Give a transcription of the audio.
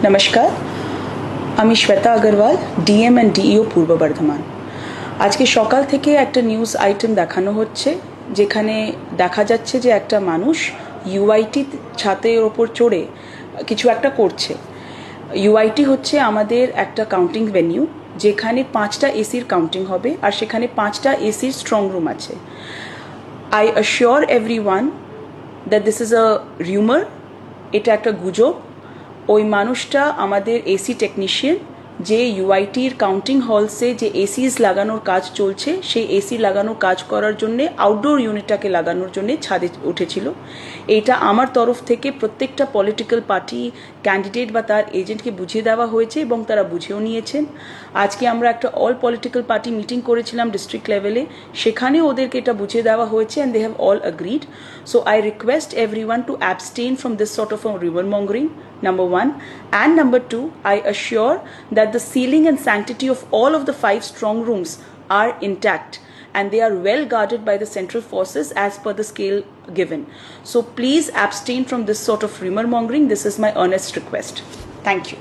নমস্কার, আমি Shweta Agarwal, DM and DEO পূর্ব বর্ধমান। আজকে সকাল থেকে একটা নিউজ আইটেম দেখানো হচ্ছে, যেখানে দেখা যাচ্ছে যে একটা মানুষ ইউআইটি ছাতের ওপর চড়ে কিছু একটা করছে। ইউআইটি হচ্ছে আমাদের একটা কাউন্টিং ভেন্যু, যেখানে 5টা এসির কাউন্টিং হবে, আর সেখানে 5টা এসির স্ট্রং রুম আছে। I assure everyone that this is a rumour, এটা একটা গুজব। ওই মানুষটা আমাদের এসি টেকনিশিয়ান, যে ইউআইটির কাউন্টিং হলসে যে এসিস লাগানোর কাজ চলছে, সেই এসি লাগানোর কাজ করার জন্যে আউটডোর ইউনিটটাকে লাগানোর জন্যে ছাদে উঠেছিল। এইটা আমার তরফ থেকে প্রত্যেকটা পলিটিক্যাল পার্টি ক্যান্ডিডেট বা তার এজেন্টকে বুঝিয়ে দেওয়া হয়েছে, এবং তারা বুঝেও নিয়েছেন। আজকে আমরা একটা অল পলিটিক্যাল পার্টি মিটিং করেছিলাম ডিস্ট্রিক্ট লেভেলে, সেখানে ওদেরকে এটা বুঝিয়ে দেওয়া হয়েছে, and they have all agreed. So I request everyone to abstain from this sort of rumor mongering, number one. And number two, I assure that the sealing and sanctity of all of the 5 strong rooms are intact, and they are well guarded by the central forces as per the scale given. So please abstain from this sort of rumor mongering. This is my earnest request. Thank you.